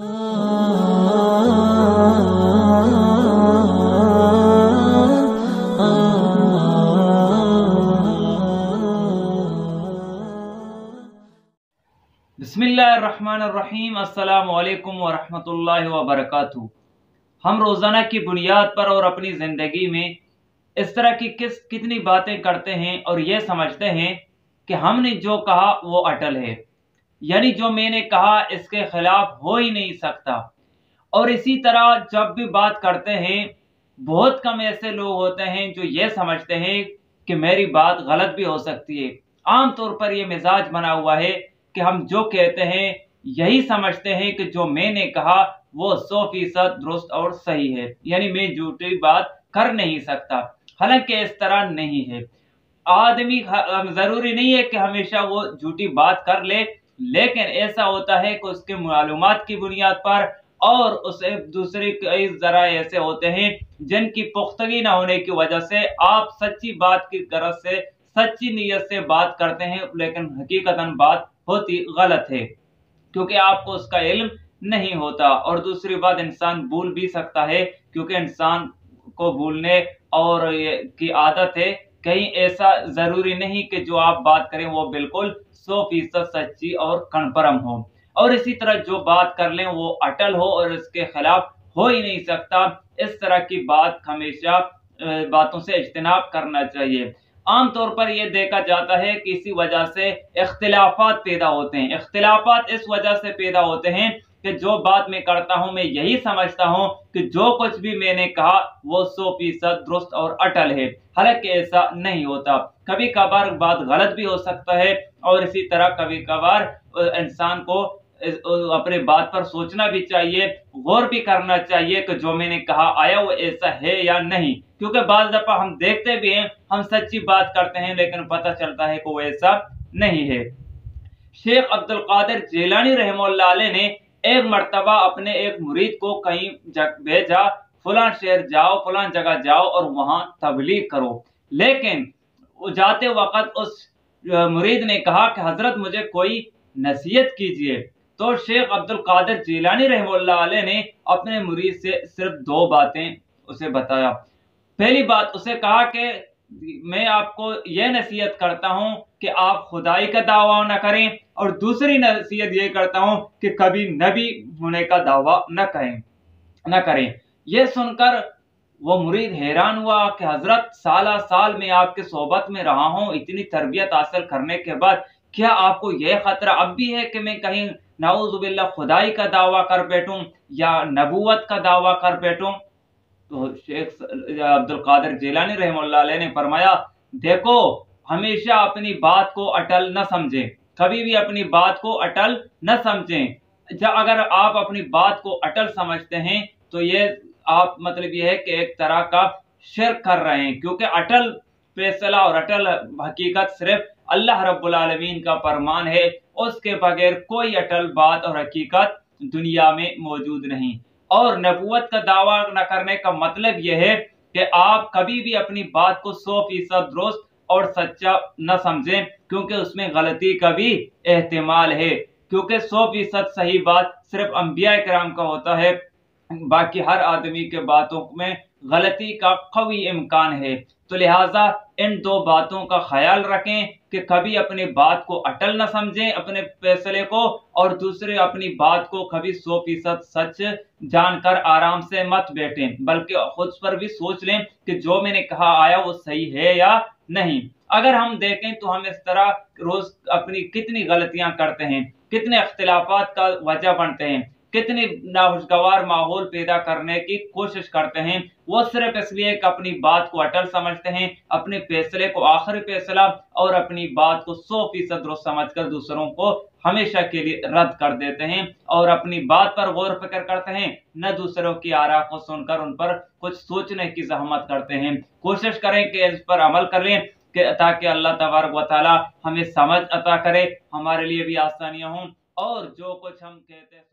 बिस्मिल्लाहिर्रहमानिर्रहीम। अस्सलामु अलैकुम वरहमतुल्लाहि वबरकातुहू। हम रोज़ाना की बुनियाद पर और अपनी ज़िंदगी में इस तरह की कितनी बातें करते हैं और ये समझते हैं कि हमने जो कहा वो अटल है, यानी जो मैंने कहा इसके खिलाफ हो ही नहीं सकता। और इसी तरह जब भी बात करते हैं, बहुत कम ऐसे लोग होते हैं जो ये समझते हैं कि मेरी बात गलत भी हो सकती है। आम तौर पर यह मिजाज बना हुआ है कि हम जो कहते हैं यही समझते हैं कि जो मैंने कहा वो 100% दुरुस्त और सही है, यानी मैं झूठी बात कर नहीं सकता। हालांकि इस तरह नहीं है। आदमी जरूरी नहीं है कि हमेशा वो झूठी बात कर ले, लेकिन ऐसा होता है कि उसके मालूमात की बुनियाद पर और उसे दूसरे कई जरा ऐसे होते हैं जिनकी पुख्तगी न होने की वजह से आप सच्ची बात की गरज से सच्ची नीयत से बात करते हैं, लेकिन हकीकतन बात होती गलत है क्योंकि आपको उसका इल्म नहीं होता। और दूसरी बात, इंसान भूल भी सकता है क्योंकि इंसान को भूलने और की आदत है। कहीं ऐसा जरूरी नहीं कि जो आप बात करें वो बिल्कुल 100% सच्ची और कन्फर्म हो। और इसी तरह जो बात कर लें वो अटल हो और इसके खिलाफ हो ही नहीं सकता। इस तरह की बात हमेशा बातों से इज्तिनाब करना चाहिए। आम तौर पर यह देखा जाता है कि इसी वजह से इख्तिलाफात पैदा होते हैं। इख्तिलाफात इस वजह से पैदा होते हैं कि जो बात मैं करता हूं मैं यही समझता हूं कि जो कुछ भी मैंने कहा वो 100% दुरुस्त और अटल है, हालांकि ऐसा नहीं होता। कभी कभार बात गलत भी हो सकता है और इसी तरह कभी कभार इंसान को अपने बात पर सोचना भी चाहिए, गौर भी करना चाहिए कि जो मैंने कहा आया वो ऐसा है या नहीं। क्योंकि बाज़ दफा हम देखते भी हैं, हम सच्ची बात करते हैं लेकिन पता चलता है कि वो ऐसा नहीं है। शेख अब्दुल कादिर जिलानी रहमतुल्लाह अलैह ने एक मर्तबा अपने एक मुरीद को कहीं भेजा, फलां शहर जाओ, फलां जगह जाओ और वहां तबलीग करो। लेकिन जाते वक्त उस मुरीद ने कहा कि हजरत मुझे कोई नसीहत कीजिए। तो शेख अब्दुल कादिर जिलानी रहमतुल्लाह अलैह ने अपने मुरीद से सिर्फ 2 बातें उसे बताया। पहली बात, उसे कहा कि मैं आपको यह नसीहत करता हूं कि आप खुदाई का दावा न करें, और दूसरी नसीहत यह करता हूं कि कभी नबी होने का दावा न करें। यह सुनकर वो मुरीद हैरान हुआ कि हजरत साला साल में आपके सोबत में रहा हूं, इतनी तरबियत हासिल करने के बाद क्या आपको यह खतरा अब भी है कि मैं कहीं नाउज़ुबिल्लाह खुदाई का दावा कर बैठूं या नबूवत का दावा कर बैठूं? तो शेख अब्दुल कादिर जिलानी रहमतुल्लाह अलैह ने फरमाया, देखो हमेशा अपनी बात को अटल न समझें, कभी भी अपनी बात को अटल न समझें। जब अगर आप अपनी बात को अटल समझते हैं तो ये आप मतलब ये है कि एक तरह का शिर्क कर रहे हैं, क्योंकि अटल फैसला और अटल हकीकत सिर्फ अल्लाह रब्बुल आलमीन का फरमान है। उसके बगैर कोई अटल बात और हकीकत दुनिया में मौजूद नहीं। और नबूवत का दावा न करने का मतलब यह है कि आप कभी भी अपनी बात को 100% दुरुस्त और सच्चा न समझें, क्योंकि उसमें गलती का भी एहतिमाल है। क्योंकि 100% सही बात सिर्फ अंबिया किराम का होता है, बाकी हर आदमी के बातों में गलती का कवी इम्कान है। तो लिहाजा इन 2 बातों का ख्याल रखें कि कभी अपनी बात को अटल न समझें अपने फैसले को, और दूसरे अपनी बात को कभी 100% सच जानकर आराम से मत बैठें, बल्कि खुद पर भी सोच लें कि जो मैंने कहा आया वो सही है या नहीं। अगर हम देखें तो हम इस तरह रोज अपनी कितनी गलतियां करते हैं, कितने अख्तिलाफात का वजह बनते हैं, कितनी नाखुशगवार माहौल पैदा करने की कोशिश करते हैं, वो सिर्फ इसलिए कि अपनी बात को अटल समझते हैं, अपने फैसले को आखिरी फैसला और अपनी बात को 100% दुरुस्त समझकर दूसरों को हमेशा के लिए रद्द कर देते हैं और अपनी बात पर गौर फिक्र करते हैं, न दूसरों की आरा को सुनकर उन पर कुछ सोचने की जहमत करते हैं। कोशिश करें कि इस पर अमल करें ताकि अल्लाह तबारक व तआला हमें समझ अता करे, हमारे लिए भी आसानियां हों और जो कुछ हम कहते हैं